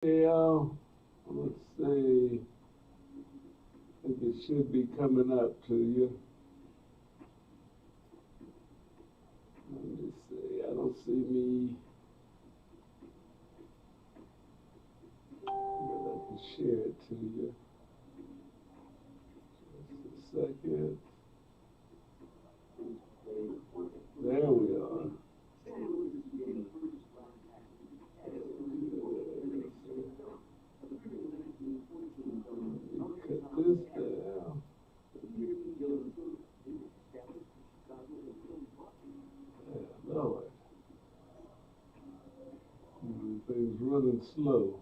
Yeah, let's see. I think it should be coming up to you. Let me see. I don't see me. But I can share it to you. Just a second. There we are. Cut this down. Yeah, Lord. Things running slow.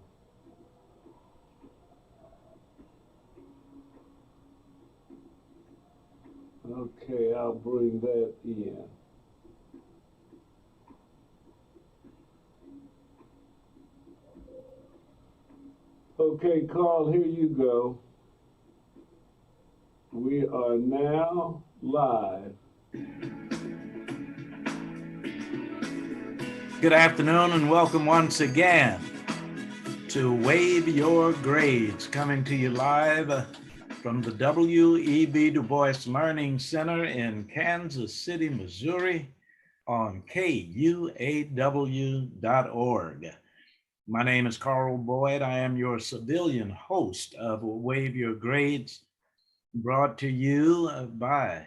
Okay, I'll bring that in. Okay, Carl, here you go. We are now live. Good afternoon and welcome once again to Wave Your Grades, coming to you live from the W.E.B. Du Bois Learning Center in Kansas City, Missouri on KUAW.org. My name is Carl Boyd. I am your civilian host of Wave Your Grades, brought to you by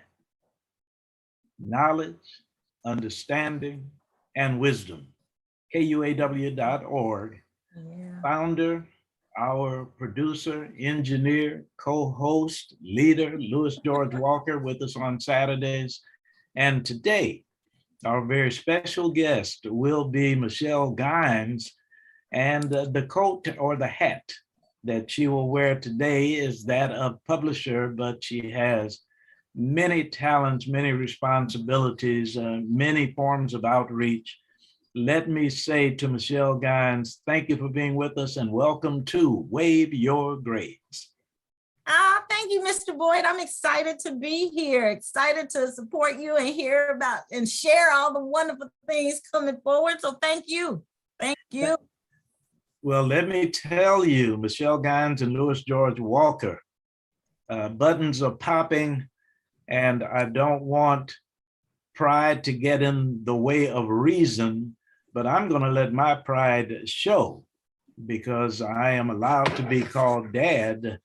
knowledge, understanding, and wisdom. KUAW.org. Yeah. Founder, our producer, engineer, co-host, leader, Louis George Walker, with us on Saturdays. And today, our very special guest will be Michelle Gines. And the coat or the hat that she will wear today is that of publisher, but she has many talents, many responsibilities, many forms of outreach. Let me say to Michelle Gines, thank you for being with us and welcome to Wave Your Grades. Thank you, Mr. Boyd. I'm excited to be here, excited to support you and hear about and share all the wonderful things coming forward. So thank you. Thank you. Well, let me tell you, Michelle Gines and Louis George Walker, buttons are popping, and I don't want pride to get in the way of reason, but I'm going to let my pride show because I am allowed to be called dad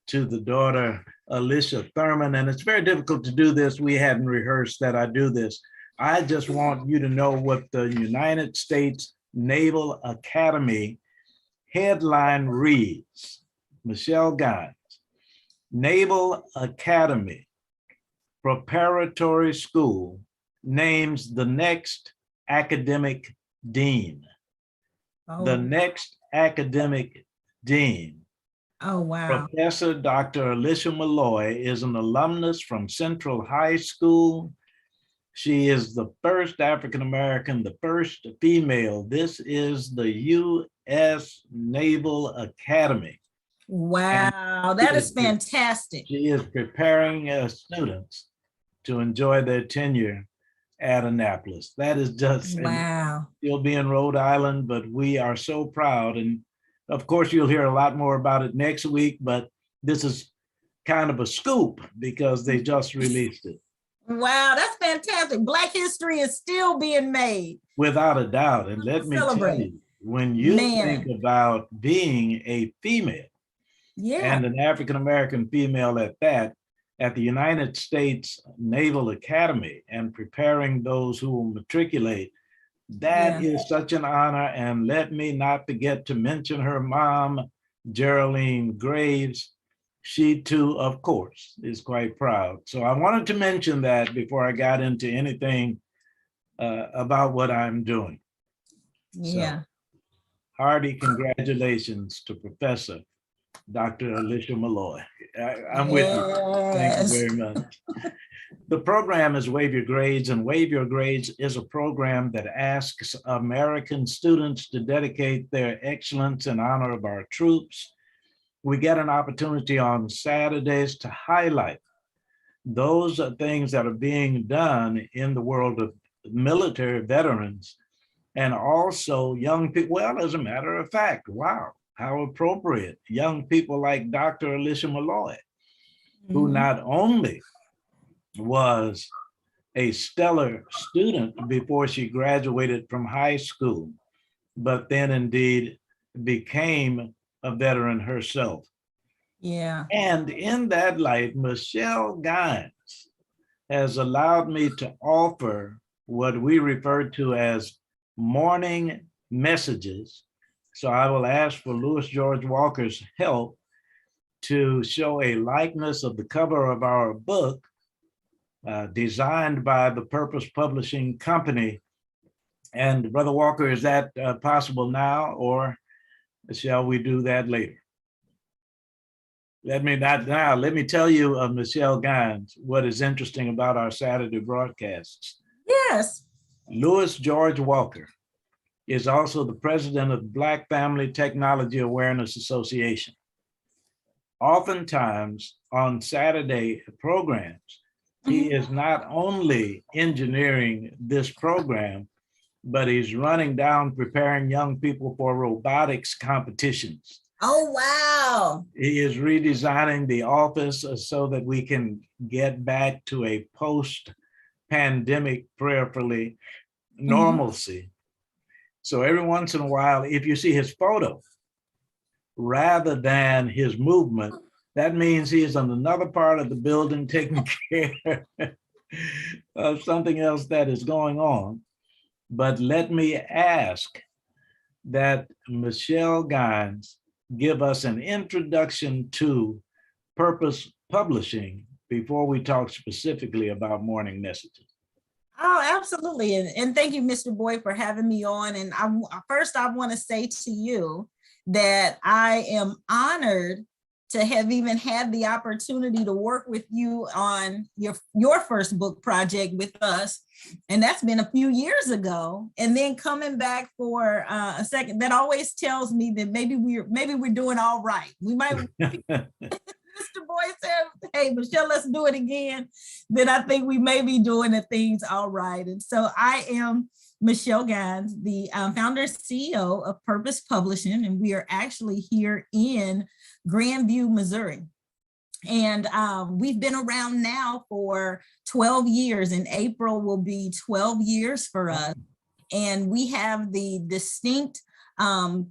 to the daughter, Alicia Thurman, and it's very difficult to do this. We hadn't rehearsed that I do this. I just want you to know what the United States Naval Academy headline reads. Michelle Gines, Naval Academy Preparatory School names the next academic dean. Oh. The next academic dean. Oh, wow. Professor Dr. Alicia Malloy is an alumnus from Central High School. She is the first African-American, the first female. This is the U.S. Naval Academy. Wow, that is fantastic. She is preparing students to enjoy their tenure at Annapolis. That is just, wow. She'll be in Rhode Island, but we are so proud. And of course, you'll hear a lot more about it next week, but this is kind of a scoop because they just released it. Wow, that's fantastic. Black history is still being made. Without a doubt. And let me tell you, when you think about being a female, and an African-American female at that, at the United States Naval Academy and preparing those who will matriculate, that is such an honor. And let me not forget to mention her mom, Geraldine Graves. She too, of course, is quite proud. So I wanted to mention that before I got into anything about what I'm doing. Yeah. So, hearty congratulations to Professor Dr. Alicia Malloy. I'm with you. Thank you very much. The program is Wave Your Grades, and Wave Your Grades is a program that asks American students to dedicate their excellence in honor of our troops. We get an opportunity on Saturdays to highlight those things that are being done in the world of military veterans and also young people. Well, as a matter of fact, wow, how appropriate, young people like Dr. Alicia Malloy, who Mhm. not only was a stellar student before she graduated from high school, but then indeed became a veteran herself. Yeah. And in that light, Michelle Gines has allowed me to offer what we refer to as morning messages. So I will ask for Louis George Walker's help to show a likeness of the cover of our book, designed by the Purpose Publishing Company. And Brother Walker, is that possible now, or shall we do that later? Let me tell you of Michelle Gines, what is interesting about our Saturday broadcasts. Yes. Louis George Walker is also the president of Black Family Technology Awareness Association. Oftentimes on Saturday programs, he is not only engineering this program, but he's running down preparing young people for robotics competitions. Oh, wow. He is redesigning the office so that we can get back to a post-pandemic, prayerfully, normalcy. So every once in a while, if you see his photo, rather than his movement, that means he is on another part of the building taking care of something else that is going on. But let me ask that Michelle Gines give us an introduction to Purpose Publishing before we talk specifically about morning messages. Oh, absolutely. And thank you, Mr. Boyd, for having me on. And I want to say to you that I am honored to have even had the opportunity to work with you on your first book project with us. And that's been a few years ago. And then coming back for a second, that always tells me that maybe we're doing all right. We might Mr. Boyd said, hey, Michelle, let's do it again. Then I think we may be doing the things all right. And so I am Michelle Gines, the founder and CEO of Purpose Publishing, and we are actually here in Grandview, Missouri. And we've been around now for 12 years. In April will be 12 years for us. And we have the distinct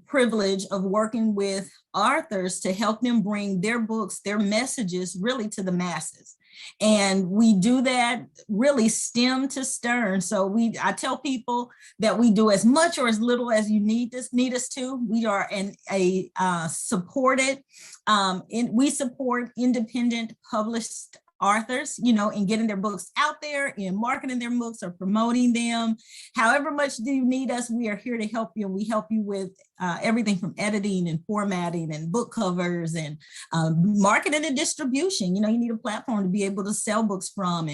privilege of working with authors to help them bring their books, their messages really to the masses. And we do that really stem to stern. So I tell people that we do as much or as little as you need us to. We are we support independent published authors, in getting their books out there, in marketing their books or promoting them. However much do you need us, we are here to help you. And we help you with everything from editing and formatting and book covers and marketing and distribution. You need a platform to be able to sell books from.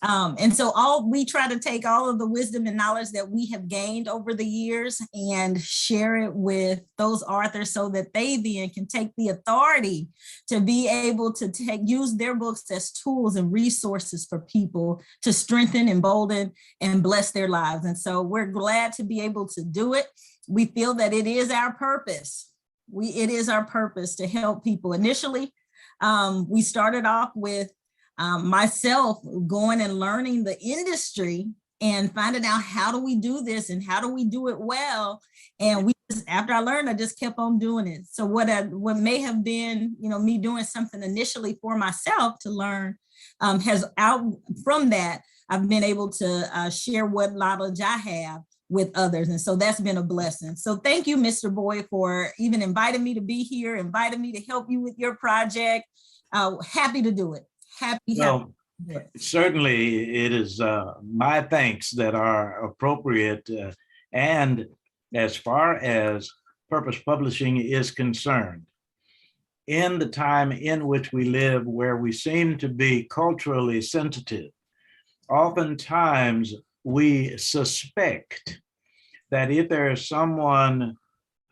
And so we try to take all of the wisdom and knowledge that we have gained over the years and share it with those authors so that they then can take the authority to be able to use their books as tools and resources for people to strengthen, embolden, and bless their lives. And so we're glad to be able to do it. We feel that it is our purpose. It is our purpose to help people. Initially, we started off with myself going and learning the industry and finding out how do we do this and how do we do it well. And after I learned, I just kept on doing it. So what may have been, me doing something initially for myself to learn has out from that, I've been able to share what knowledge I have with others. And so that's been a blessing. So thank you, Mr. Boyd, for even inviting me to be here, inviting me to help you with your project. Happy to do it. Happy to do it. Certainly it is my thanks that are appropriate. And as far as Purpose Publishing is concerned, in the time in which we live, where we seem to be culturally sensitive, oftentimes we suspect that if there is someone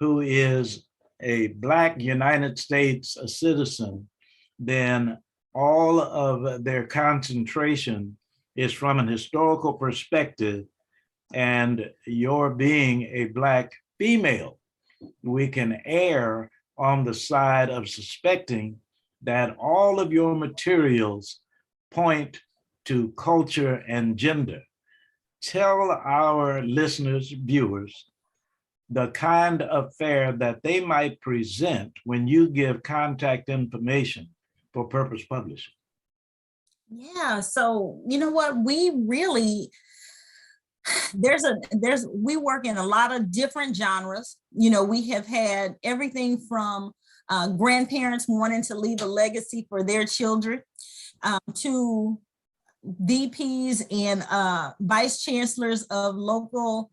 who is a Black United States citizen, then all of their concentration is from an historical perspective, and your being a Black female we can err on the side of suspecting that all of your materials point to culture and gender. Tell our listeners, viewers, the kind of fare that they might present when you give contact information for Purpose Publishing. Yeah, so you know what, we really, we work in a lot of different genres. You know, we have had everything from grandparents wanting to leave a legacy for their children, to VPs and vice chancellors of local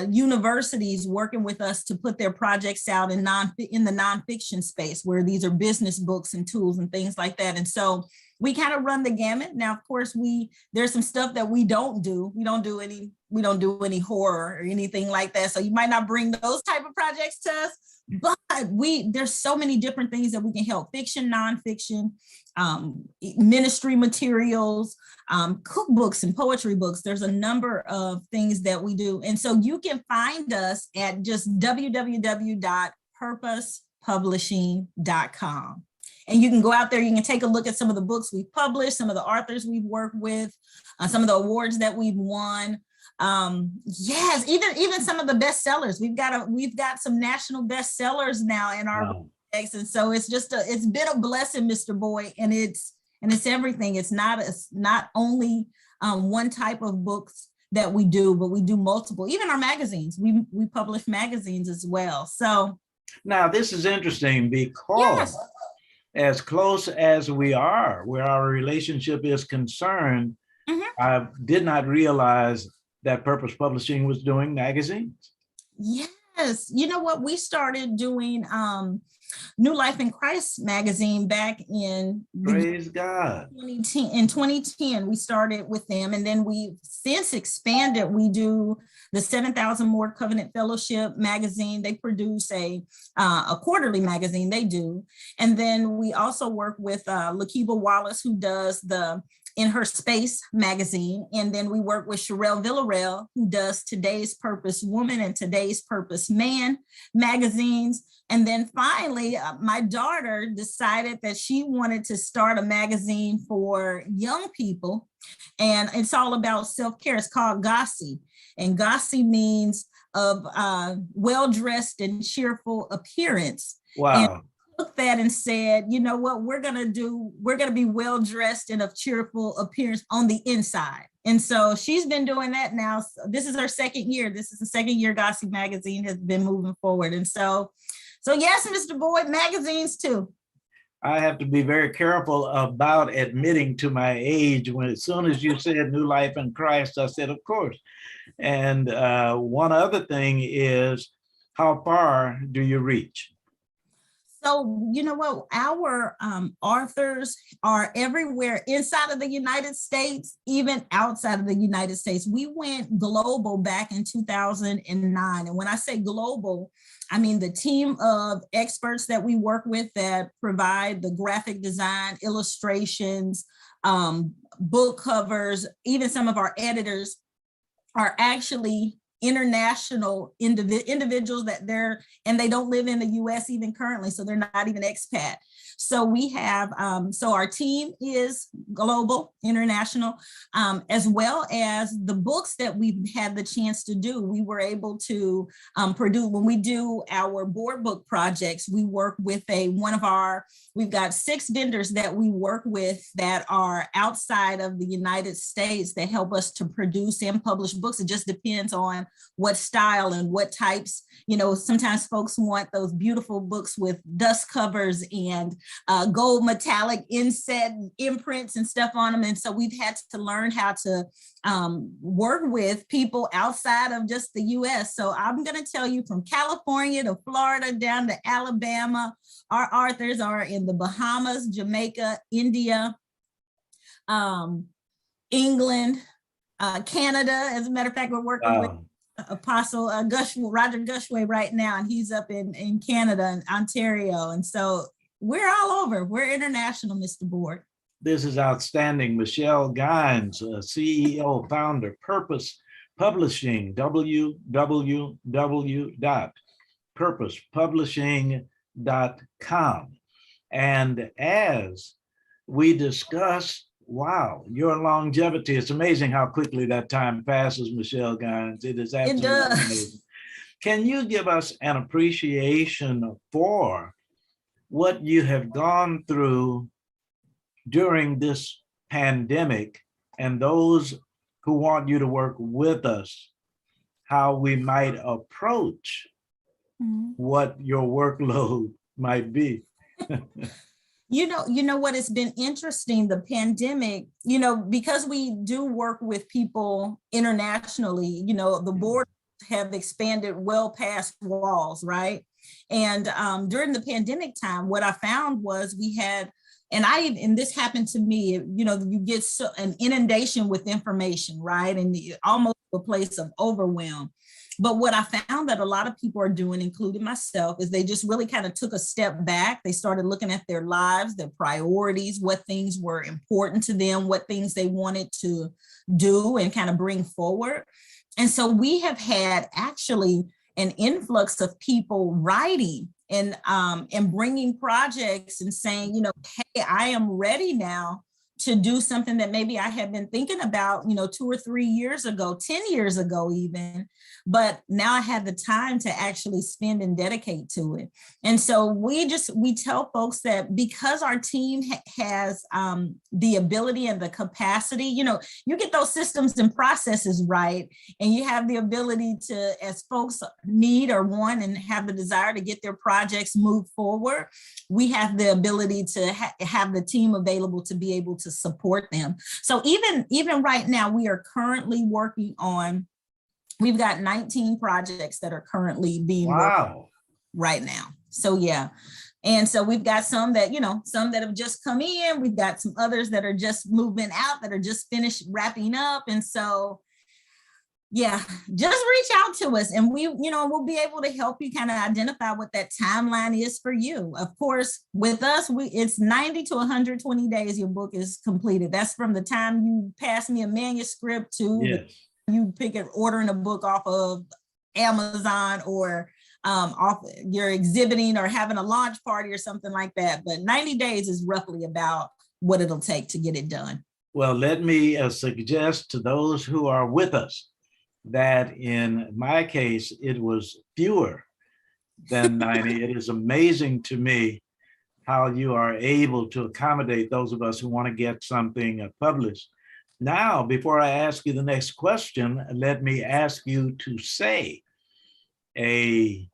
universities working with us to put their projects out in the nonfiction space, where these are business books and tools and things like that. And so we kind of run the gamut. Now, of course, there's some stuff that we don't do. We don't do any horror or anything like that. So you might not bring those type of projects to us, but there's so many different things that we can help: fiction, nonfiction, ministry materials, cookbooks and poetry books. There's a number of things that we do. And so you can find us at just www.purposepublishing.com. And you can go out there, you can take a look at some of the books we've published, some of the authors we've worked with, some of the awards that we've won. Yes, even some of the bestsellers. We've got some national bestsellers now in our books. And so it's been a blessing, Mr. Boyd, and it's everything. It's not only one type of books that we do, but we do multiple. Even our magazines, we publish magazines as well. So now this is interesting because yes, as close as we are where our relationship is concerned, I did not realize that Purpose Publishing was doing magazines. Yes, you know what? We started doing New Life in Christ magazine back in Praise God. 2010. In 2010, we started with them, and then we've since expanded. We do the 7,000 More Covenant Fellowship magazine. They produce a quarterly magazine. They do, and then we also work with Lakiba Wallace, who does the In Her Space magazine. And then we work with Sherelle Villarreal, who does Today's Purpose Woman and Today's Purpose Man magazines. And then finally, my daughter decided that she wanted to start a magazine for young people. And it's all about self-care. It's called KUAW. And KUAW means of well-dressed and cheerful appearance. Wow. And looked at and said, you know what, we're going to be well dressed and of cheerful appearance on the inside. And so she's been doing that now. So this is her second year. This is the second year KUAW magazine has been moving forward. And so yes, Mr. Boyd, magazines too. I have to be very careful about admitting to my age. As soon as you said New Life in Christ, I said, of course. And one other thing is, how far do you reach? So, you know what, our authors are everywhere inside of the United States, even outside of the United States. We went global back in 2009. And when I say global, I mean the team of experts that we work with that provide the graphic design, illustrations, book covers, even some of our editors are actually international individuals that they don't live in the US even currently, so they're not even expat. So we have, so our team is global, international, as well as the books that we've had the chance to do. We were able to produce, when we do our board book projects, we work with we've got 6 vendors that we work with that are outside of the United States that help us to produce and publish books. It just depends on what style and what types. You know, sometimes folks want those beautiful books with dust covers and gold metallic inset imprints and stuff on them. And so we've had to learn how to work with people outside of just the US. So I'm going to tell you, from California to Florida down to Alabama, our authors are in the Bahamas, Jamaica, India, England, Canada. As a matter of fact, we're working with Apostle Roger Gushway right now, and he's up in Canada and Ontario. And so we're all over. We're international, Mr. Boyd. This is outstanding. Michelle Gines, CEO, founder, Purpose Publishing, www.purposepublishing.com. purposepublishing.com. And as we discuss, wow, your longevity, it's amazing how quickly that time passes, Michelle Gines. It is It absolutely amazing. does. Can you give us an appreciation for what you have gone through during this pandemic, and those who want you to work with us, how we might approach what your workload might be? You know what, it's been interesting, the pandemic, because we do work with people internationally, the board have expanded well past walls, right? And during the pandemic time, what I found was we had, and this happened to me, you get an inundation with information, right? And almost a place of overwhelm. But what I found that a lot of people are doing, including myself, is they just really kind of took a step back. They started looking at their lives, their priorities, what things were important to them, what things they wanted to do and kind of bring forward. And so we have had actually an influx of people writing and bringing projects and saying, hey, I am ready now to do something that maybe I had been thinking about, 2 or 3 years ago, 10 years ago even, but now I have the time to actually spend and dedicate to it. And so we tell folks that because our team has the ability and the capacity, you get those systems and processes right, and you have the ability to, as folks need or want and have the desire to get their projects moved forward, we have the ability to have the team available to be able to support them. So even right now, we are currently working on, we've got 19 projects that are currently being worked right now. So yeah. And so we've got some that, some that have just come in. We've got some others that are just moving out, that are just finished wrapping up. And so, yeah, just reach out to us and we'll be able to help you kind of identify what that timeline is for you. Of course, with us, it's 90 to 120 days your book is completed. That's from the time you pass me a manuscript to you ordering a book off of Amazon or off you're exhibiting or having a launch party or something like that. But 90 days is roughly about what it'll take to get it done. Well, let me suggest to those who are with us that in my case, it was fewer than 90. It is amazing to me how you are able to accommodate those of us who want to get something published. Now, before I ask you the next question, let me ask you to say a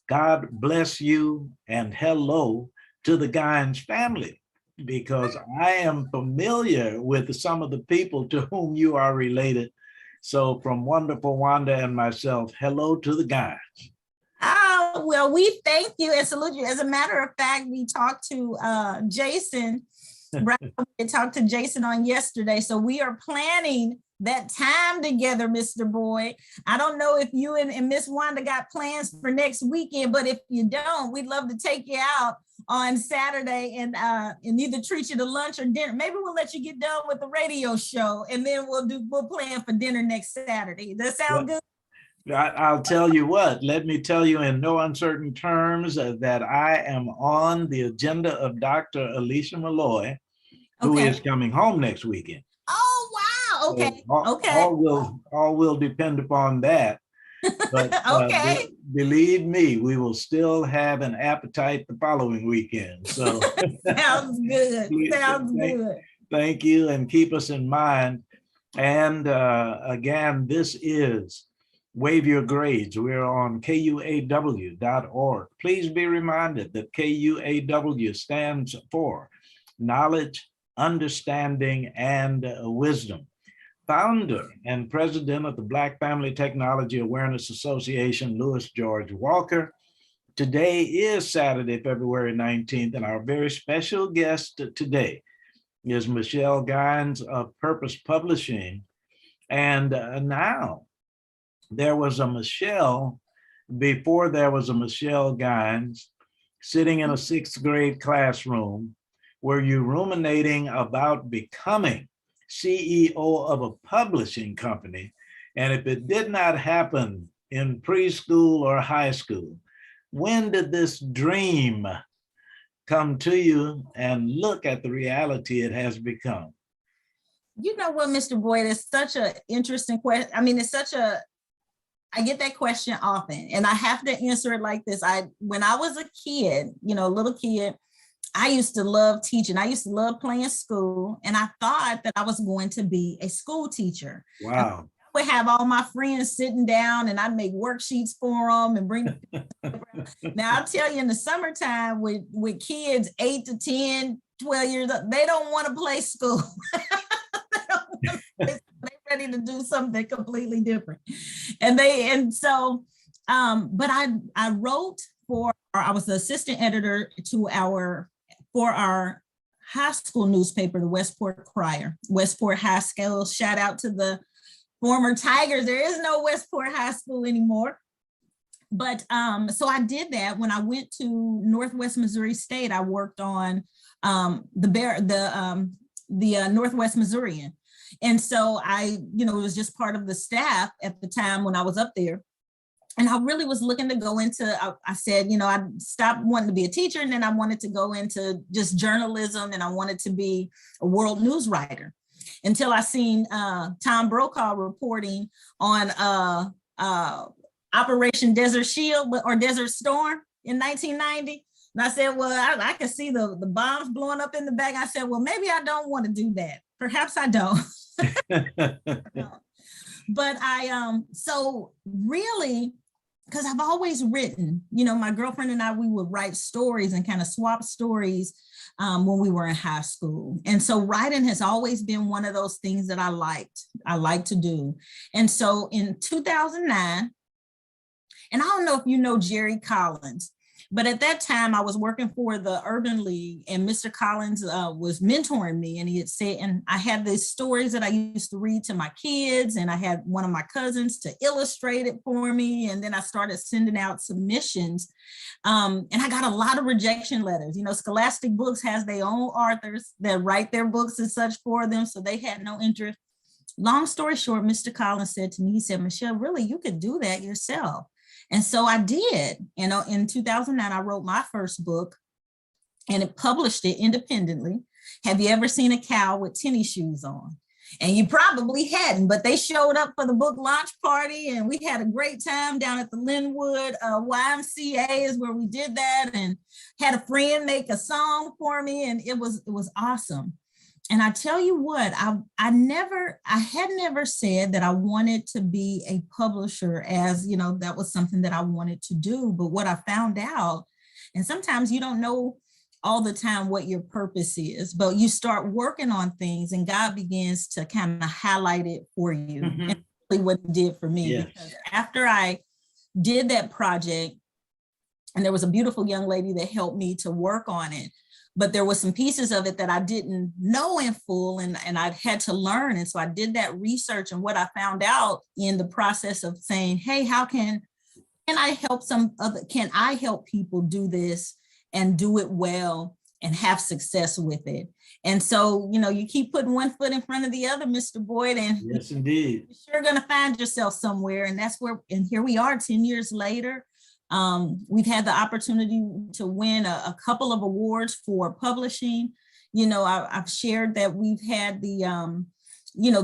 God bless you and hello to the Gines family, because I am familiar with some of the people to whom you are related. So from Wonderful Wanda and myself, hello to the Gines. Oh, well, we thank you and salute you. As a matter of fact, we talked to Jason, right? We talked to Jason on yesterday. So we are planning that time together, Mr. Boyd. I don't know if you and Miss Wanda got plans for next weekend, but if you don't, we'd love to take you out on Saturday and either treat you to lunch or dinner. Maybe we'll let you get done with the radio show and then we'll plan for dinner next Saturday. Does that sound good? I'll tell you what, let me tell you in no uncertain terms that I am on the agenda of Dr. Alicia Malloy, who is coming home next weekend. Oh, wow. Okay. So all will depend upon that. But believe me, we will still have an appetite the following weekend. So sounds good. Sounds good. Thank you, and keep us in mind. And again, this is Wave Your Grades. We're on KUAW.org. Please be reminded that KUAW stands for Knowledge, Understanding, and Wisdom. Founder and president of the Black Family Technology Awareness Association, Louis George Walker. Today is Saturday, February 19th, and our very special guest today is Michelle Gines of Purpose Publishing. And now there was a Michelle before there was a Michelle Gines sitting in a 6th grade classroom. Were you ruminating about becoming CEO of a publishing company? And if it did not happen in preschool or high school? When did this dream come to you, and look at the reality it has become? You know what, Mr. Boyd, it's such an interesting question. I mean, I get that question often, and I have to answer it like this. When I was a kid, a little kid, I used to love teaching. I used to love playing school, and I thought that I was going to be a school teacher. Wow. I would have all my friends sitting down, and I'd make worksheets for them and bring them. Now, I'll tell you, in the summertime with kids 8 to 10, 12 years old, they don't want to play school. They're ready to do something completely different. But I wrote I was the assistant editor for our high school newspaper, the Westport Crier, Westport High School. Shout out to the former Tigers. There is no Westport High School anymore. But so I did that. When I went to Northwest Missouri State, I worked on the Northwest Missourian. And so I, was just part of the staff at the time when I was up there. And I really was looking to go into, I said, I stopped wanting to be a teacher, and then I wanted to go into just journalism, and I wanted to be a world news writer, until I seen Tom Brokaw reporting on Operation Desert Shield or Desert Storm in 1990. And I said, well, I could see the bombs blowing up in the back. I said, well, maybe I don't want to do that. Perhaps I don't. But so really, because I've always written, my girlfriend and I, we would write stories and kind of swap stories when we were in high school. And so writing has always been one of those things that I liked to do. And so in 2009, and I don't know if you know Jerry Collins, but at that time I was working for the Urban League, and Mr. Collins was mentoring me, and he had said, and I had these stories that I used to read to my kids, and I had one of my cousins to illustrate it for me. And then I started sending out submissions, and I got a lot of rejection letters. Scholastic Books has their own authors that write their books and such for them, so they had no interest. Long story short, Mr. Collins said to me, he said, Michelle, really, you could do that yourself. And so I did. In 2009, I wrote my first book, and it published it independently. Have you ever seen a cow with tennis shoes on? And you probably hadn't, but they showed up for the book launch party, and we had a great time down at the Linwood YMCA is where we did that, and had a friend make a song for me, and it was awesome. And I tell you what, I had never said that I wanted to be a publisher, as that was something that I wanted to do. But what I found out, and sometimes you don't know all the time what your purpose is, but you start working on things, and God begins to kind of highlight it for you. Mm-hmm. And really what He did for me. Yes. Because after I did that project, and there was a beautiful young lady that helped me to work on it, but there was some pieces of it that I didn't know in full, and I had to learn. And so I did that research, and what I found out in the process of saying, hey, how can I help people do this and do it well and have success with it? And so, you keep putting one foot in front of the other, Mr. Boyd, and yes, indeed, you're sure going to find yourself somewhere. And and here we are 10 years later. We've had the opportunity to win a couple of awards for publishing. I've shared that we've had the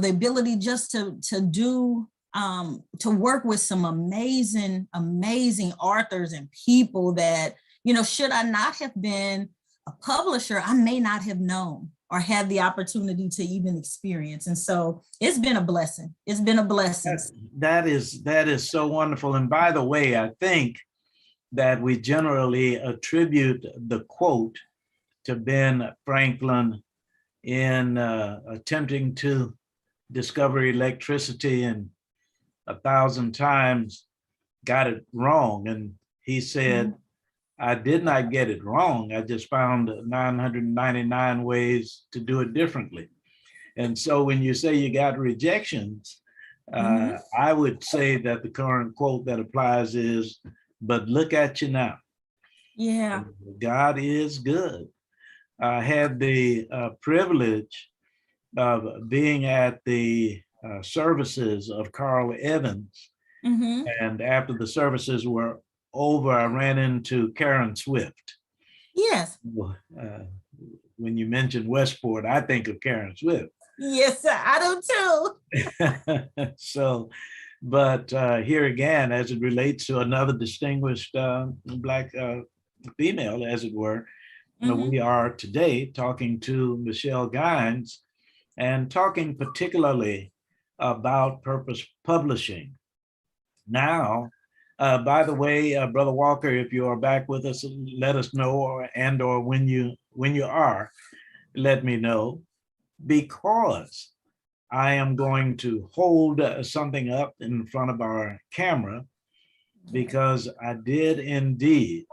ability just to work with some amazing authors and people that, should I not have been a publisher, I may not have known or had the opportunity to even experience. And so it's been a blessing. It's been a blessing. That is so wonderful. And by the way, I think that we generally attribute the quote to Ben Franklin in attempting to discover electricity, and 1,000 times got it wrong. And he said, I did not get it wrong. I just found 999 ways to do it differently. And so when you say you got rejections, I would say that the current quote that applies is, but look at you now. Yeah. God is good. I had the privilege of being at the services of Carl Evans Mhm. And after the services were over, I ran into Karen Swift. Yes. Uh, when you mention Westport, I think of Karen Swift. Yes, sir. I do too. So, but here again, as it relates to another distinguished Black female, as it were, we are today talking to Michelle Gines and talking particularly about Purpose Publishing. Now, by the way, Brother Walker, if you are back with us, let us know, or when you are, let me know, because I am going to hold something up in front of our camera, because I did indeed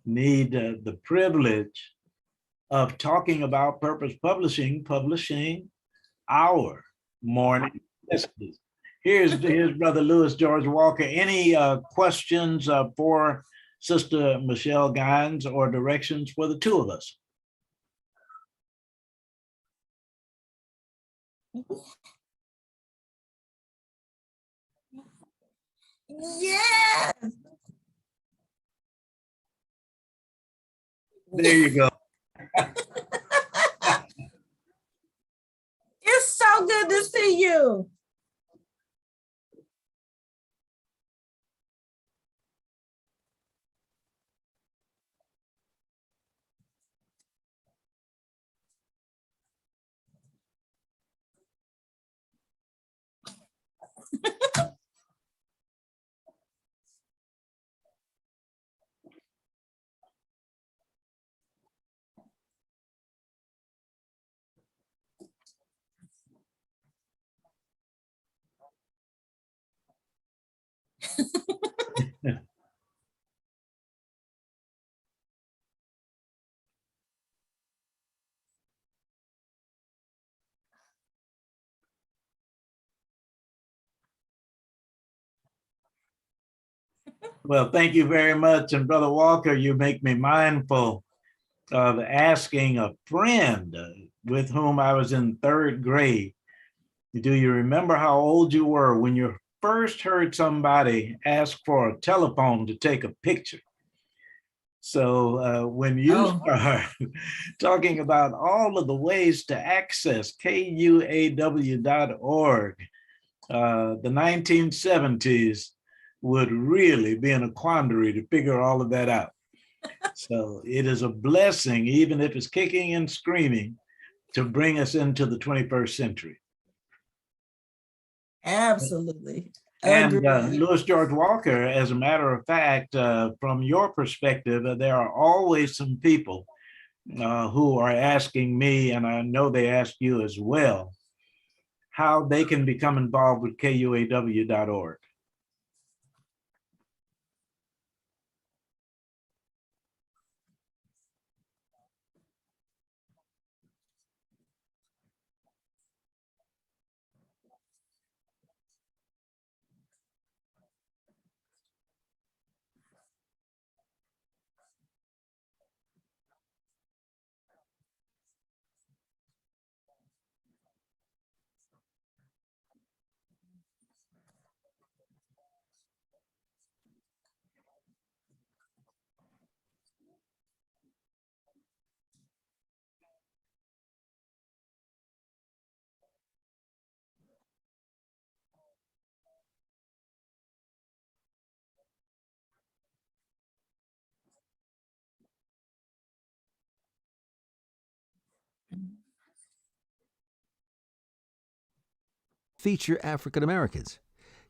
need the privilege of talking about Purpose Publishing, publishing our morning messages. Here's Brother Louis George Walker. Any questions for Sister Michelle Gines or directions for the two of us? Yes. There you go. It's so good to see you. Well, thank you very much. And Brother Walker, you make me mindful of asking a friend with whom I was in third grade. Do you remember how old you were when you first heard somebody ask for a telephone to take a picture? So when you start talking about all of the ways to access KUAW.org, the 1970s would really be in a quandary to figure all of that out. So it is a blessing, even if it's kicking and screaming, to bring us into the 21st century. Absolutely. And Louis George Walker, as a matter of fact, from your perspective, there are always some people who are asking me, and I know they ask you as well, how they can become involved with KUAW.org. Feature African Americans.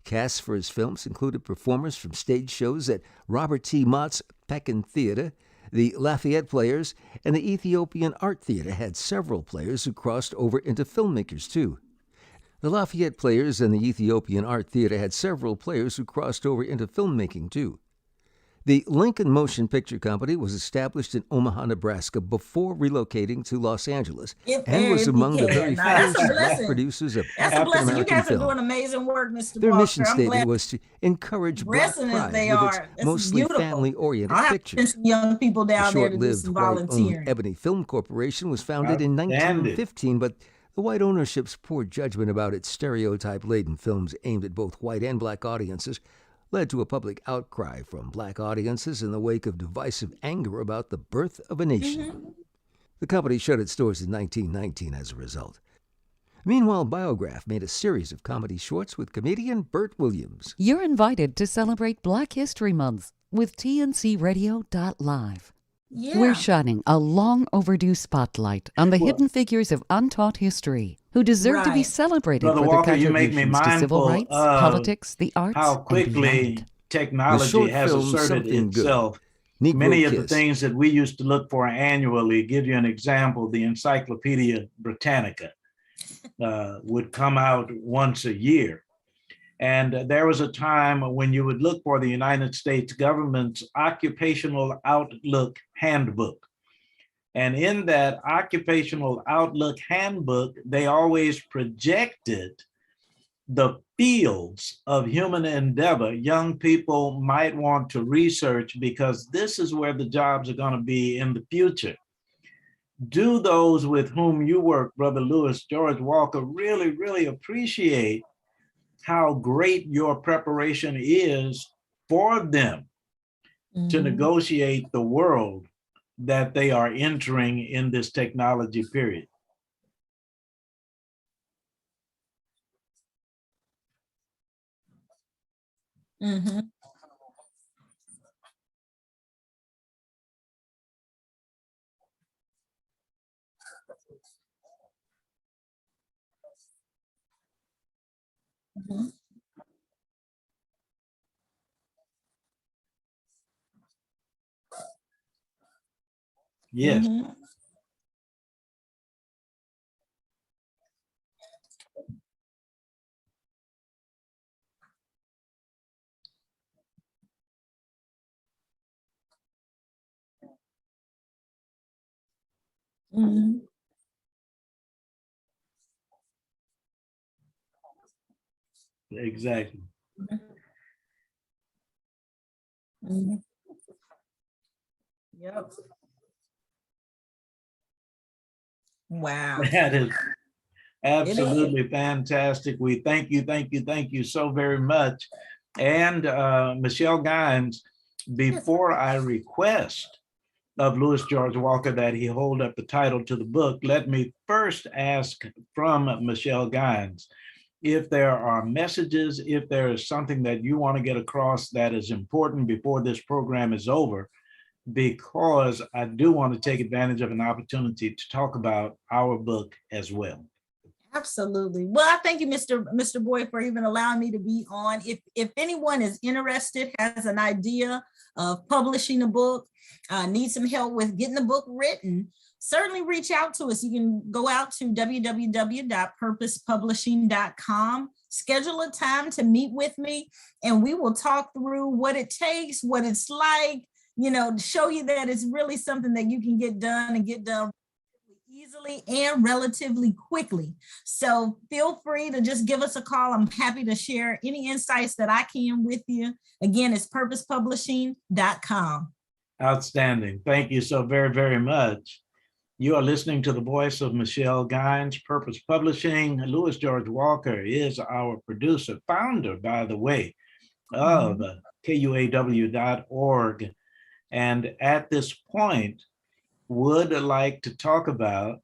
Casts for his films included performers from stage shows at Robert T. Mott's Pekin Theater, the Lafayette Players, and the Ethiopian Art Theater had several players who crossed over into filmmakers, too. The Lafayette Players and the Ethiopian Art Theater had several players who crossed over into filmmaking, too. The Lincoln Motion Picture Company was established in Omaha, Nebraska before relocating to Los Angeles and was among the very first black producers of African American film. You guys are doing amazing work, Mr. Their Walker. mission statement was to encourage Black pride with its mostly family-oriented pictures. Young people down the there to do short-lived some white-owned volunteering. Ebony Film Corporation was founded in 1915, but The white ownership's poor judgment about its stereotype-laden films aimed at both white and black audiences led to a public outcry from black audiences in the wake of divisive anger about the birth of a nation. The company shut its stores in 1919 as a result. Meanwhile, Biograph made a series of comedy shorts with comedian Bert Williams. You're invited to celebrate Black History Month with TNCRadio.live. Yeah. We're shining a long overdue spotlight on the hidden figures of untaught history who deserve to be Right. celebrated Brother for Walker, their you make me contributions to civil mindful rights, of politics, the arts, how and quickly beyond. The technology short has film asserted Something Good, itself. Negro Many of the Kiss. things that we used to look for annually, give you an example, the Encyclopedia Britannica would come out once a year. And there was a time when you would look for the United States government's Occupational Outlook Handbook. And in that Occupational Outlook Handbook, they always projected the fields of human endeavor young people might want to research, because this is where the jobs are going to be in the future. Do those with whom you work, Brother Louis George Walker, really, really appreciate how great your preparation is for them to negotiate the world that they are entering in this technology period? Mhm. Mhm. Yes, Mhm. Mhm. exactly. Mhm. Yep. Wow. That is It is. absolutely fantastic. We thank you so very much. And Michelle Gines, before I request of Louis George Walker that he hold up the title to the book, let me first ask from Michelle Gines if there are messages, if there is something that you want to get across that is important before this program is over, because I do want to take advantage of an opportunity to talk about our book as well. Absolutely. Well, I thank you, Mr. Boyd, for even allowing me to be on. If anyone is interested, has an idea of publishing a book, needs some help with getting the book written, certainly reach out to us. You can go out to www.purposepublishing.com, schedule a time to meet with me, and we will talk through what it takes, what it's like, show you that it's really something that you can get done and get done easily and relatively quickly. So feel free to just give us a call. I'm happy to share any insights that I can with you. Again, it's purposepublishing.com. Outstanding. Thank you so very, very much. You are listening to the voice of Michelle Gines, Purpose Publishing. Louis George Walker is our producer, founder, by the way, of KUAW.org. And at this point, would like to talk about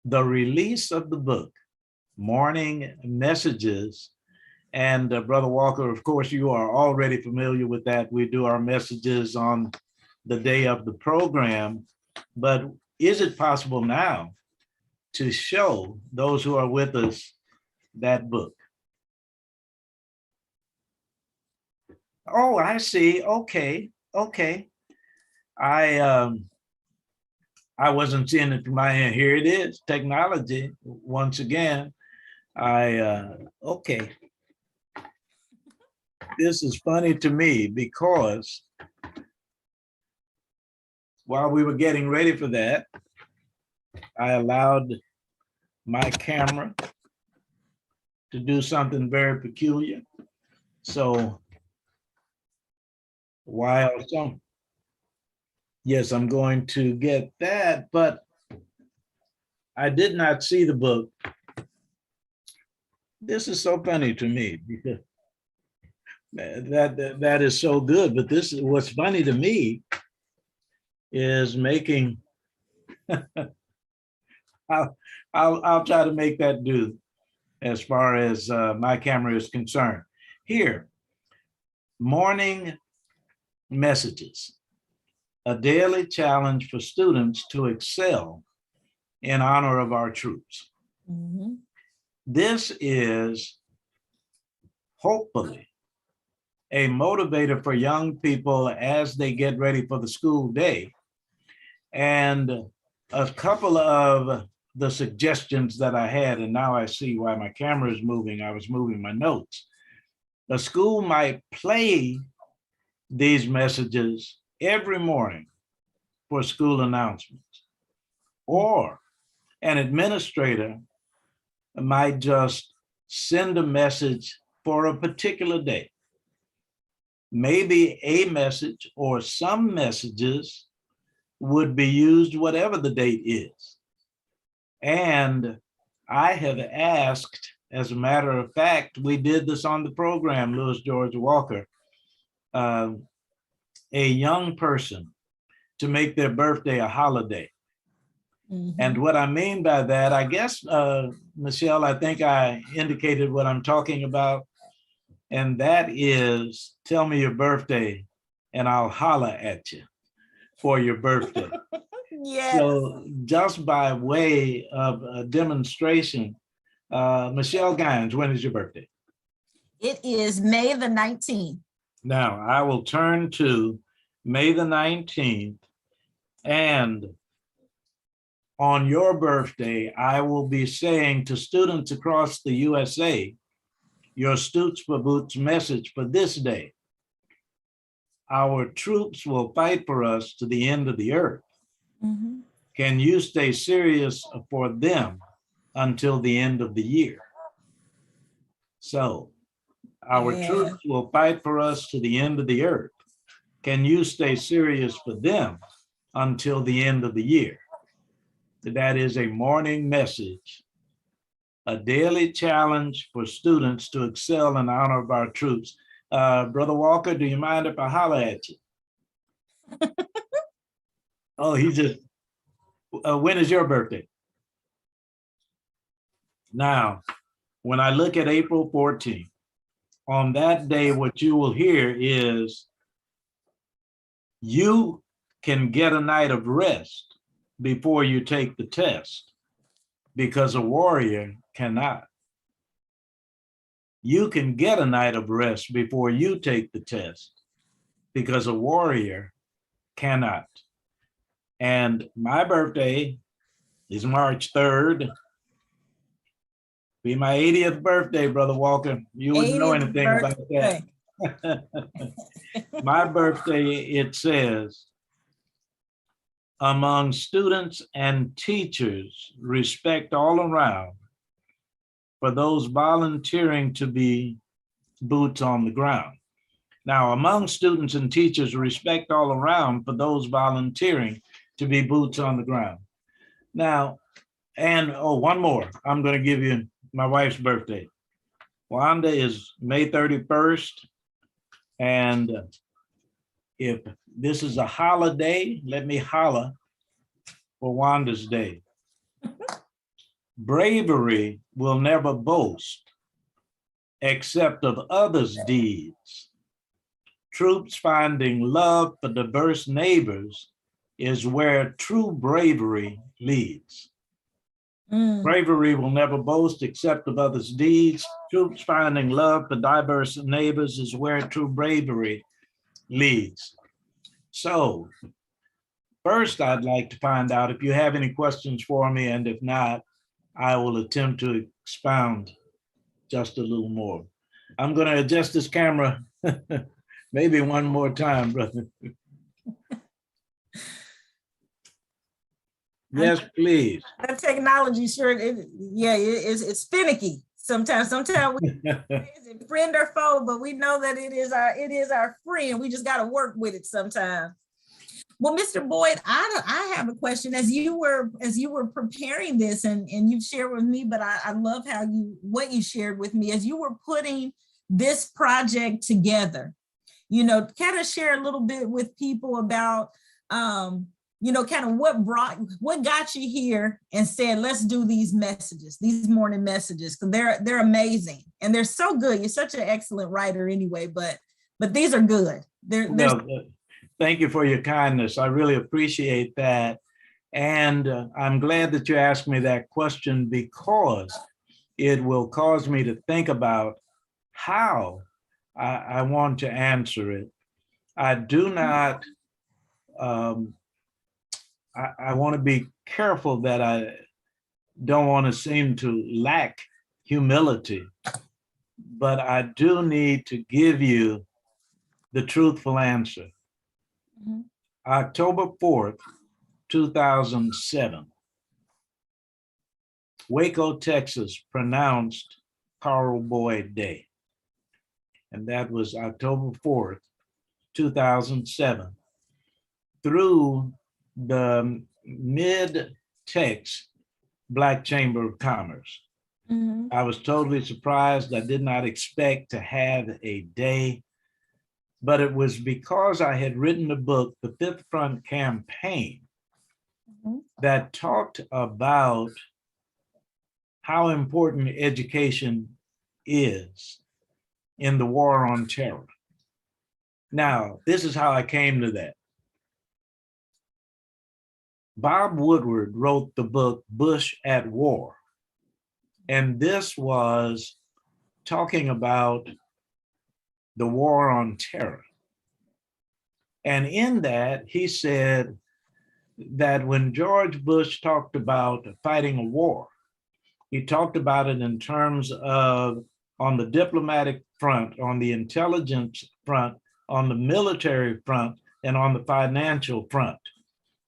the release of the book, Morning Messages. And Brother Walker, of course, you are already familiar with that. We do our messages on the day of the program, but is it possible now to show those who are with us that book? Oh, I see. Okay. I wasn't seeing it from my end. Here it is, technology. Once again, okay. This is funny to me because while we were getting ready for that, I allowed my camera to do something very peculiar. So while yes, I'm going to get that, but I did not see the book This is so funny to me because that is so good. But this is what's funny to me is making. I'll try to make that do as far as my camera is concerned. Here, morning messages, a daily challenge for students to excel in honor of our troops. Mhm. This is hopefully a motivator for young people as they get ready for the school day. And a couple of the suggestions that I had, and now I see why my camera is moving. I was moving my notes. The school might play these messages every morning for school announcements, or an administrator might just send a message for a particular day. Maybe a message or some messages would be used whatever the date is. And I have asked, as a matter of fact, we did this on the program, Louis George Walker, a young person to make their birthday a holiday. Mhm. And what I mean by that, I guess, Michelle, I think I indicated what I'm talking about. And that is, tell me your birthday and I'll holler at you for your birthday. Yes. So just by way of a demonstration, Michelle Gines, when is your birthday? It is May the 19th. Now, I will turn to May the 19th, and on your birthday, I will be saying to students across the USA, your Stoots for Boots message for this day. Our troops will fight for us to the end of the earth. Mhm. Can you stay serious for them until the end of the year? So, our Yeah. troops will fight for us to the end of the earth. Can you stay serious for them until the end of the year? That is a morning message, a daily challenge for students to excel in honor of our troops. Brother Walker, do you mind if I holler at you? Oh, he just, when is your birthday? Now, when I look at April 14th, on that day, what you will hear is you can get a night of rest before you take the test, because a warrior cannot. You can get a night of rest before you take the test, because a warrior cannot. And my birthday is March 3rd. Be my 80th birthday, Brother Walker. You wouldn't know 80th anything about that. My birthday, it says, among students and teachers, respect all around for those volunteering to be boots on the ground. Now, among students and teachers, respect all around for those volunteering to be boots on the ground. Now, and oh, one more. I'm going to give you my wife's birthday. Wanda is May 31st. And if this is a holiday, let me holler for Wanda's day. Bravery will never boast except of others' deeds. Troops finding love for diverse neighbors is where true bravery leads. Mm. Bravery will never boast except of others' deeds. Troops finding love for diverse neighbors is where true bravery leads. So, first, I'd like to find out if you have any questions for me, and if not, I will attempt to expound just a little more. I'm going to adjust this camera maybe one more time, brother. Yes, please. That technology, sure, it's finicky. Sometimes it's a friend or foe, but we know that it is our friend. We just got to work with it sometimes. Well, Mr. Boyd, I have a question. As you were preparing this, and you shared with me, but I love how what you shared with me as you were putting this project together. You know, kind of share a little bit with people about, you know, kind of what got you here and said, let's do these messages, these morning messages, because they're amazing and they're so good. You're such an excellent writer anyway, but these are good. Well, thank you for your kindness. I really appreciate that. And I'm glad that you asked me that question, because it will cause me to think about how I want to answer it. I do not, I want to be careful that I don't want to seem to lack humility, but I do need to give you the truthful answer. Mhm. October 4th, 2007, Waco, Texas pronounced Carl Boyd Day. And that was October 4th, 2007. Through the Mid-Tex Black Chamber of Commerce. Mhm. I was totally surprised. I did not expect to have a day, but it was because I had written a book, The Fifth Front Campaign, Mhm. that talked about how important education is in the war on terror. Now, this is how I came to that. Bob Woodward wrote the book Bush at War, and this was talking about the war on terror. And in that, he said that when George Bush talked about fighting a war, he talked about it in terms of on the diplomatic front, on the intelligence front, on the military front, and on the financial front.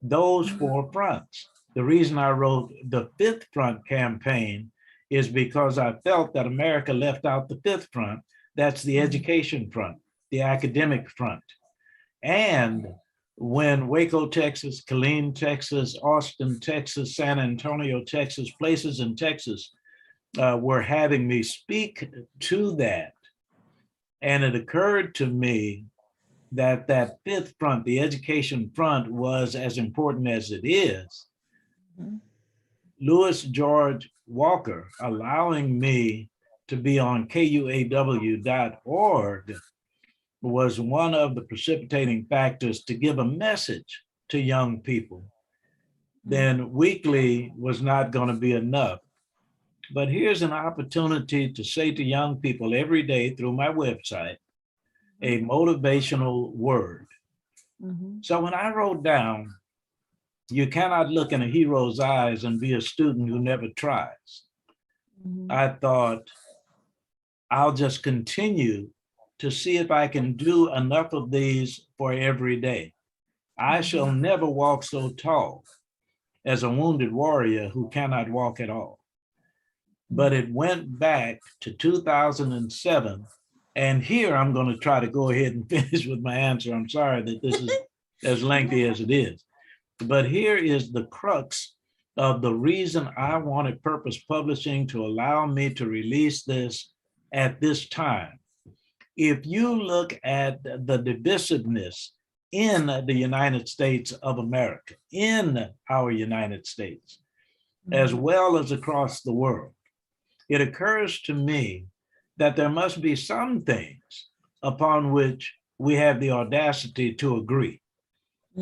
Those four fronts. The reason I wrote the Fifth Front campaign is because I felt that America left out the fifth front. That's the education front, the academic front. And when Waco, Texas, Killeen, Texas, Austin, Texas, San Antonio, Texas, places in Texas were having me speak to that, and it occurred to me that that fifth front, the education front, was as important as it is. Mhm. Louis George Walker allowing me to be on KUAW.org was one of the precipitating factors to give a message to young people. Then weekly was not going to be enough. But here's an opportunity to say to young people every day through my website, a motivational word. Mhm. So when I wrote down, you cannot look in a hero's eyes and be a student who never tries, Mhm. I thought, I'll just continue to see if I can do enough of these for every day. I shall never walk so tall as a wounded warrior who cannot walk at all. But it went back to 2007. And here I'm going to try to go ahead and finish with my answer. I'm sorry that this is as lengthy as it is. But here is the crux of the reason I wanted Purpose Publishing to allow me to release this at this time. If you look at the divisiveness in the United States of America, in our United States, as well as across the world, it occurs to me that there must be some things upon which we have the audacity to agree.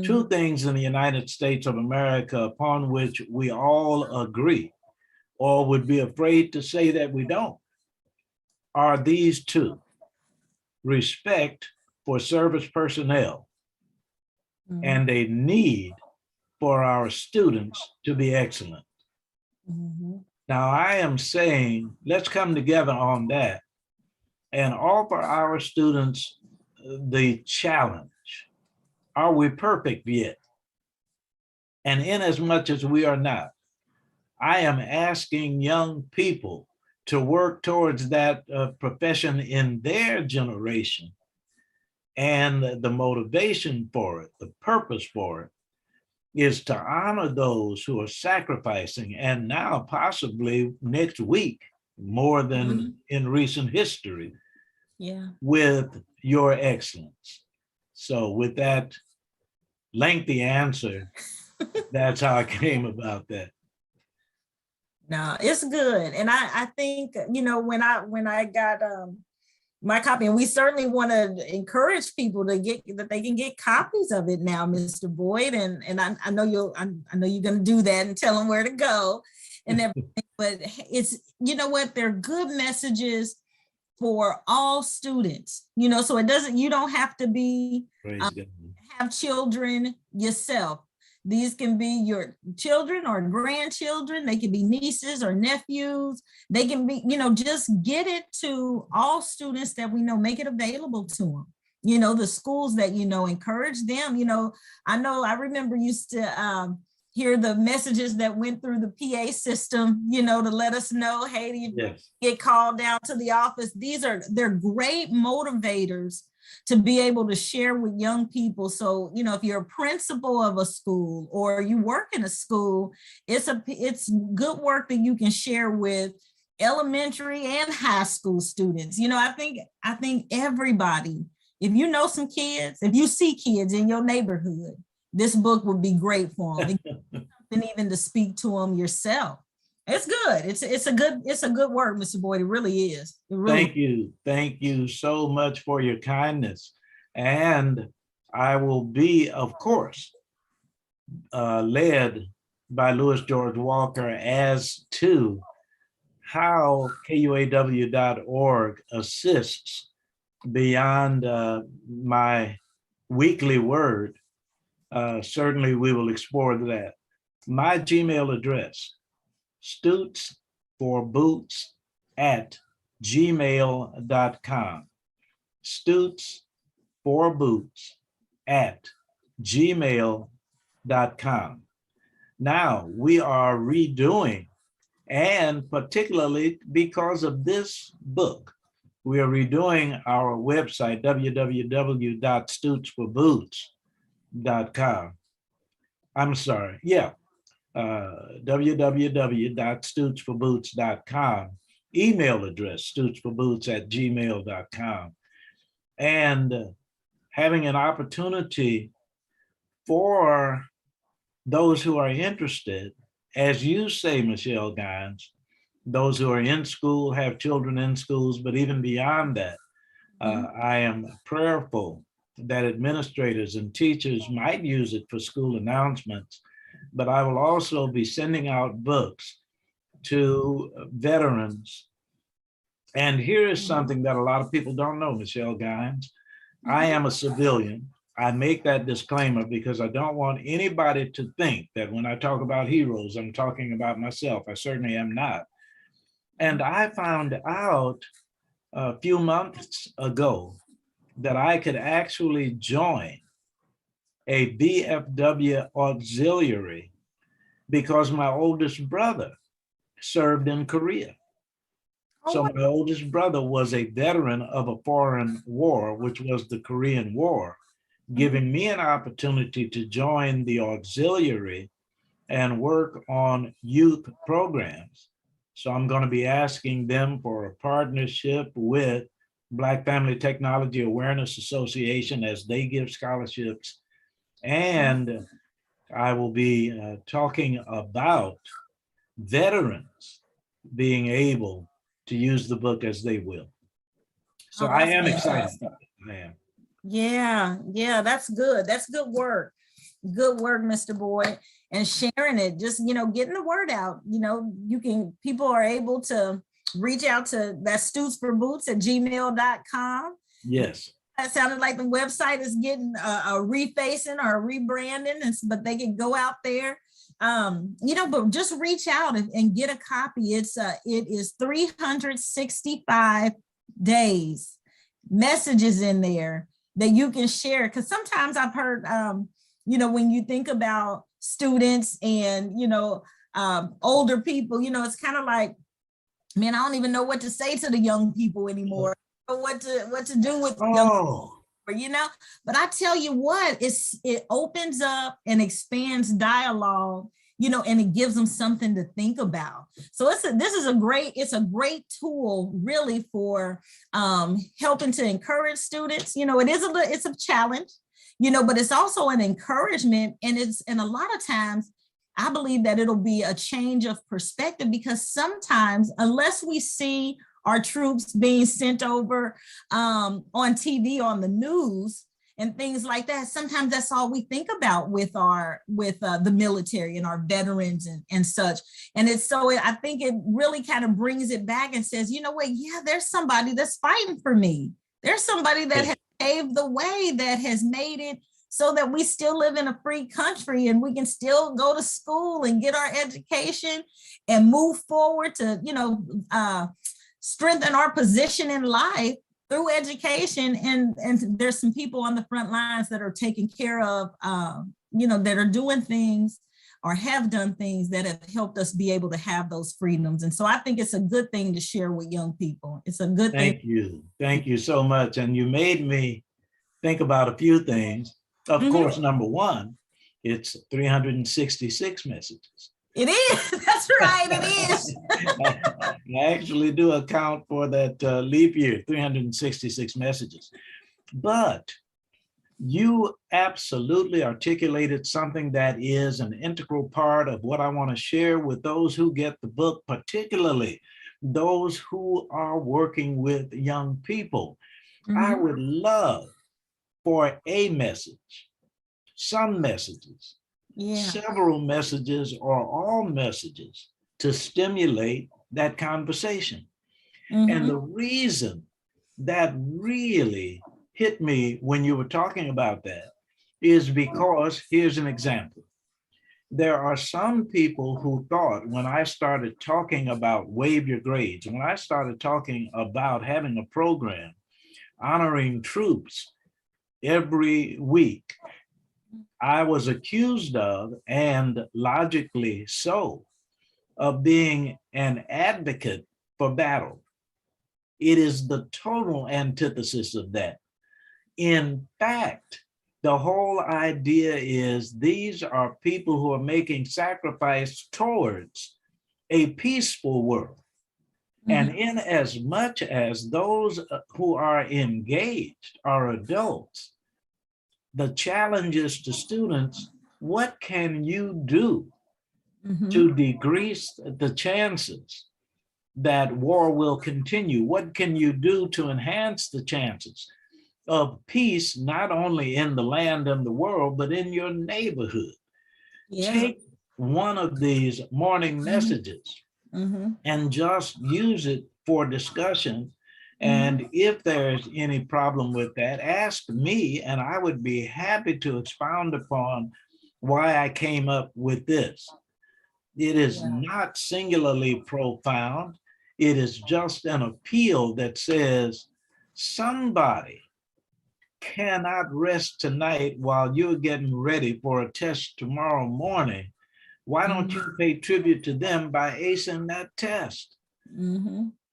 Two things in the United States of America upon which we all agree, or would be afraid to say that we don't, are these two: respect for service personnel and a need for our students to be excellent. Mhm. Now, I am saying, let's come together on that and offer our students the challenge. Are we perfect yet? And in as much as we are not, I am asking young people to work towards that profession in their generation And the motivation for it, the purpose for it, is to honor those who are sacrificing, and now possibly next week, more than in recent history, Yeah. with your excellence. So with that lengthy answer, that's how I came about that. No, it's good. And I think, you know, when I got my copy, and we certainly want to encourage people to get that they can get copies of it now, Mr. Boyd. And I know I know you're going to do that and tell them where to go and everything. But it's, you know what, they're good messages for all students, you know, so it doesn't, you don't have to be have children yourself. These can be your children or grandchildren. They can be nieces or nephews. They can be, you know, just get it to all students that we know, make it available to them. You know, the schools that, you know, encourage them. You know, I remember used to hear the messages that went through the PA system, you know, to let us know, hey, you get called down to the office. They're great motivators to be able to share with young people. So, you know, if you're a principal of a school or you work in a school, it's good work that you can share with elementary and high school students. You know, I think everybody, if you know some kids, if you see kids in your neighborhood, this book would be great for them. Something even to speak to them yourself. It's good. It's a good work, Mr. Boyd. It really is. It really Thank you so much for your kindness. And I will be, of course, led by Louis George Walker as to how KUAW.org assists beyond my weekly word. Certainly we will explore that. My Gmail address, stootsforboots@gmail.com. stootsforboots@gmail.com. Now we are redoing, and particularly because of this book, we are redoing our website, www.stootsforboots.com. I'm sorry, www.stootsforboots.com, email address stootsforboots@gmail.com, and having an opportunity for those who are interested, as you say, Michelle Gines, those who are in school, have children in schools, but even beyond that, I am prayerful that administrators and teachers might use it for school announcements. But I will also be sending out books to veterans. And here is something that a lot of people don't know, Michelle Gines. I am a civilian. I make that disclaimer because I don't want anybody to think that when I talk about heroes, I'm talking about myself. I certainly am not. And I found out a few months ago that I could actually join a VFW auxiliary because my oldest brother served in Korea. So my oldest brother was a veteran of a foreign war, which was the Korean War, giving me an opportunity to join the auxiliary and work on youth programs. So I'm going to be asking them for a partnership with Black Family Technology Awareness Association as they give scholarships. And I will be talking about veterans being able to use the book as they will. So I am excited. I am. Yeah, that's good. That's good work. Good work, Mr. Boyd. And sharing it, just, you know, getting the word out. You know, people are able to reach out to that stootsforboots@gmail.com. Yes. That sounded like the website is getting a refacing or a rebranding, but they can go out there, you know, but just reach out and get a copy. It is 365 days, messages in there that you can share. Because sometimes I've heard, you know, when you think about students and, you know, older people, you know, it's kind of like, man, I don't even know what to say to the young people anymore. What to do with young people. But I tell you what, it opens up and expands dialogue, and it gives them something to think about. So this is a great tool really for helping to encourage students. It's a challenge, but it's also an encouragement, and a lot of times I believe that it'll be a change of perspective, because sometimes unless we see our troops being sent over on TV, on the news and things like that, sometimes that's all we think about with the military and our veterans and such. And I think it really kind of brings it back and says, you know what, yeah, there's somebody that's fighting for me. There's somebody that has paved the way, that has made it so that we still live in a free country and we can still go to school and get our education and move forward to, strengthen our position in life through education. And there's some people on the front lines that are taking care of, that are doing things or have done things that have helped us be able to have those freedoms. And so I think it's a good thing to share with young people. It's a good thing. Thank you. Thank you so much. And you made me think about a few things. Of course, number one, it's 366 messages. It is. That's right. It is. I actually do account for that leap year, 366 messages. But you absolutely articulated something that is an integral part of what I want to share with those who get the book, particularly those who are working with young people. I would love for a message, some messages, several messages, or all messages to stimulate that conversation. And the reason that really hit me when you were talking about that is because, here's an example. There are some people who thought when I started talking about Waive Your Grades, when I started talking about having a program honoring troops every week, I was accused of, and logically so, of being an advocate for battle. It is the total antithesis of that. In fact, the whole idea is these are people who are making sacrifice towards a peaceful world. And in as much as those who are engaged are adults, the challenge is to students, what can you do to decrease the chances that war will continue? What can you do to enhance the chances of peace, not only in the land and the world, but in your neighborhood? Take one of these morning messages and just use it for discussion. And if there's any problem with that, ask me, and I would be happy to expound upon why I came up with this. It is not singularly profound. It is just an appeal that says somebody cannot rest tonight while you're getting ready for a test tomorrow morning. Why don't you pay tribute to them by acing that test?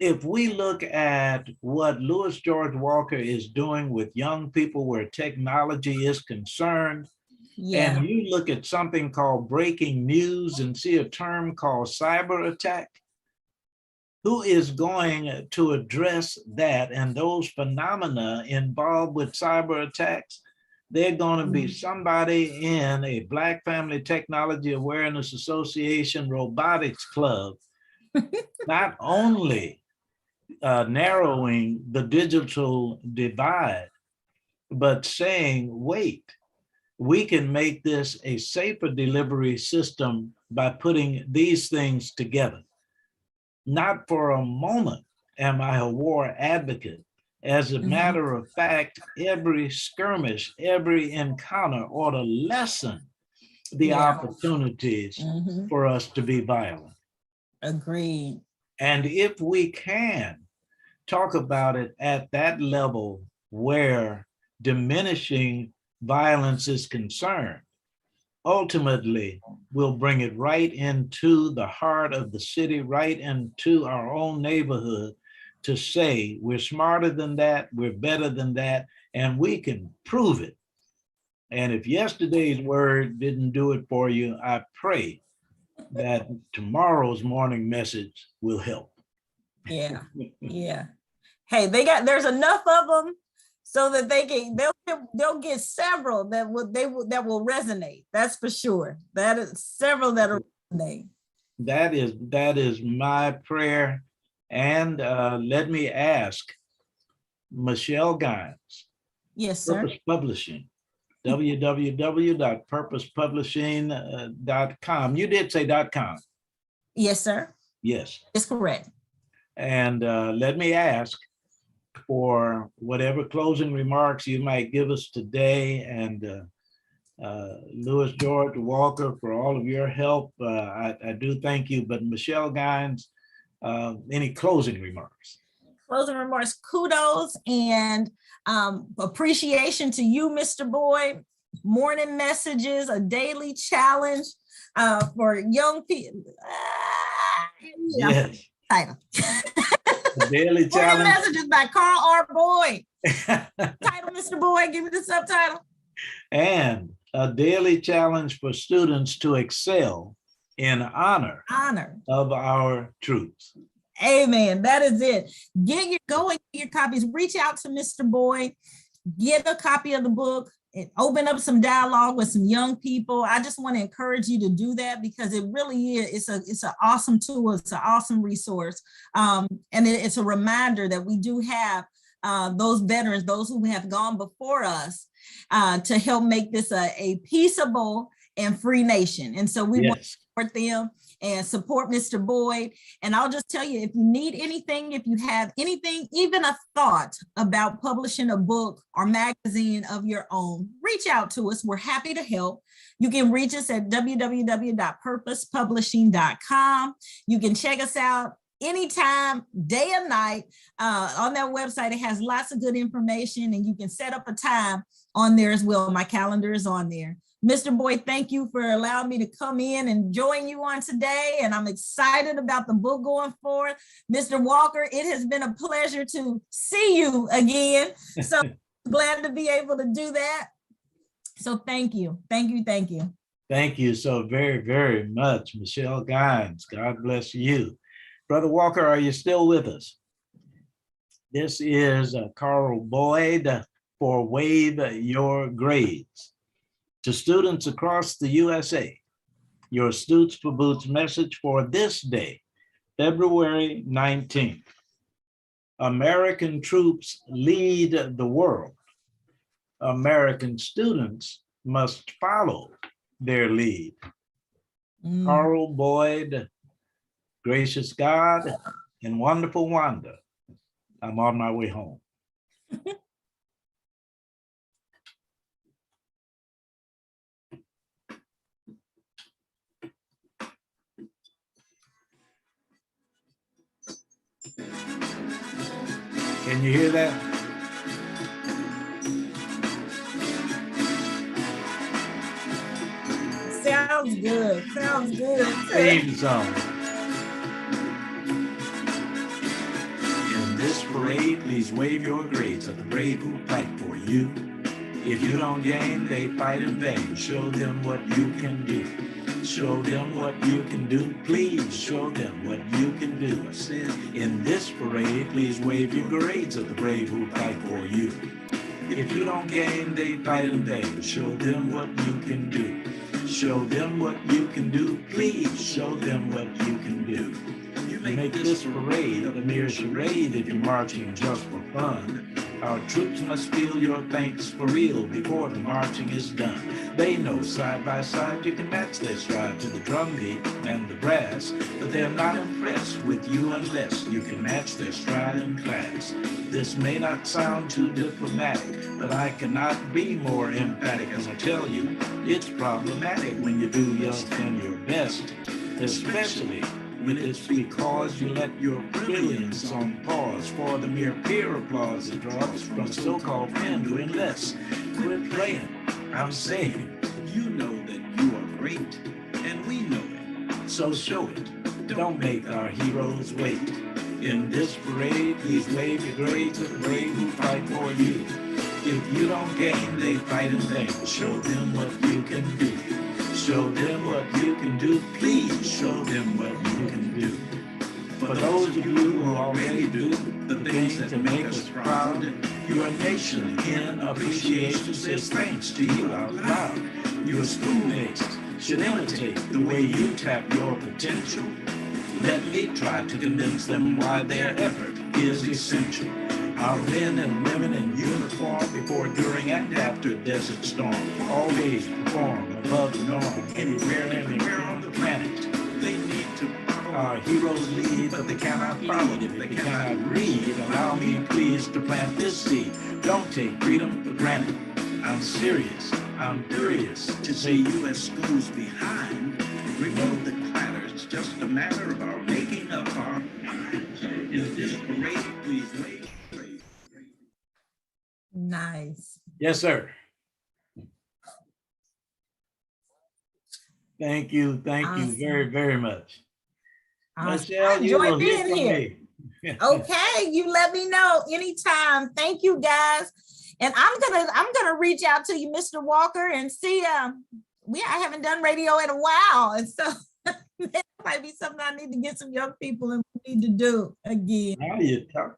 If we look at what Louis George Walker is doing with young people where technology is concerned, and you look at something called breaking news and see a term called cyber attack, who is going to address that and those phenomena involved with cyber attacks? They're going to be somebody in a Black Family Technology Awareness Association robotics club, not only narrowing the digital divide, but saying, wait, we can make this a safer delivery system by putting these things together. Not for a moment am I a war advocate. As a matter of fact, every skirmish, every encounter ought to lessen the opportunities for us to be violent. Agreed. And if we can talk about it at that level where diminishing violence is concerned, ultimately we'll bring it right into the heart of the city, right into our own neighborhood, to say we're smarter than that, we're better than that, and we can prove it. And if yesterday's word didn't do it for you, I pray that tomorrow's morning message will help. Yeah, yeah. Hey, there's enough of them so that they'll get several that will resonate. That's for sure. That is several that will resonate. That is my prayer. And let me ask Michelle Gines. Yes, sir. Purpose Publishing, www.purposepublishing.com. You did say .com. Yes, sir. Yes. It's correct. And let me ask for whatever closing remarks you might give us today, and Louis George Walker, for all of your help. I do thank you, but Michelle Gines, any closing remarks? Closing remarks, kudos and appreciation to you, Mr. Boyd. Morning messages, a daily challenge for young people. Yes. Title. Daily Morning challenge. messages by Carl R. Boyd. Title, Mr. Boyd, give me the subtitle. And a daily challenge for students to excel in honor of our troops. Amen. That is it. Go and get your copies. Reach out to Mr. Boyd. Get a copy of the book. And open up some dialogue with some young people. I just want to encourage you to do that because it really is. It's an awesome tool. It's an awesome resource. And it's a reminder that we do have those veterans, those who have gone before us, to help make this a peaceable and free nation. And so we want to support them and support Mr. Boyd. And I'll just tell you, if you need anything, if you have anything, even a thought about publishing a book or magazine of your own, reach out to us. We're happy to help. You can reach us at www.purposepublishing.com. You can check us out anytime, day and night. On that website, it has lots of good information, and you can set up a time on there as well. My calendar is on there. Mr. Boyd, thank you for allowing me to come in and join you on today. And I'm excited about the book going forward. Mr. Walker, it has been a pleasure to see you again. So glad to be able to do that. So thank you. Thank you. Thank you. Thank you so very, very much, Michelle Gines. God bless you. Brother Walker, are you still with us? This is Carl Boyd for Wave Your Grades. To students across the USA, your Stoots for Boots message for this day, February 19th. American troops lead the world. American students must follow their lead. Carl Boyd, gracious God, and wonderful Wanda, I'm on my way home. Can you hear that? Sounds good. Sounds good. Theme song. In this parade, please wave your grades of the brave who fight for you. If you don't gain, they fight in vain. Show them what you can do. Show them what you can do. Please show them what you can do. I said, in this parade, please wave your grades of the brave who fight for you. If you don't gain, they fight in vain. Show them what you can do. Show them what you can do. Please show them what you can do. You make this parade a mere charade if you're marching just for fun. Our troops must feel your thanks for real before the marching is done. They know side by side you can match their stride to the drum beat and the brass, but they're not impressed with you unless you can match their stride in class. This may not sound too diplomatic, but I cannot be more emphatic as I tell you, it's problematic when you do less than your best, especially when it's because you let your brilliance on pause for the mere peer applause it draws from so-called men doing less. Quit playing, I'm saying, you know that you are great, and we know it, so show it. Don't make our heroes wait. In this parade, please wave your grades to the brave who fight for you. If you don't game, they fight in vain. Show them what you can do. Show them what you can do. Please show them what you can do. For those of you who already do the things that make us proud, your nation in appreciation says thanks to you out loud. Your schoolmates should imitate the way you tap your potential. Let me try to convince them why their effort is essential. Our men and women in uniform before, during, and after Desert Storm always perform above the norm anywhere on the planet. They need to follow our heroes' lead, but they cannot follow it if they cannot read. Allow me please to plant this seed. Don't take freedom for granted. I'm serious. I'm curious to see U.S. schools behind. Remove the clatter. It's just a matter of our making up our minds. Is this parade, please wait. Nice. Yes, sir. Thank you. Thank Awesome. you very, very much. Awesome. Michelle, I you enjoy will hear being from here. me. Okay, you let me know anytime. Thank you, guys. And I'm gonna reach out to you, Mr. Walker, and see. I haven't done radio in a while, and so that might be something I need to get some young people and we need to do again. Now you talk.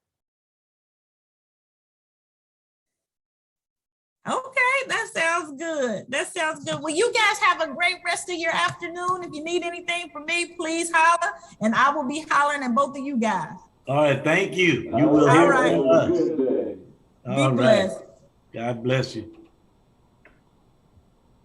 Okay, that sounds good. That sounds good. Well, you guys have a great rest of your afternoon. If you need anything from me, please holler, and I will be hollering at both of you guys. All right, thank you. You will hear right. from us. Good day. Be blessed. God bless you.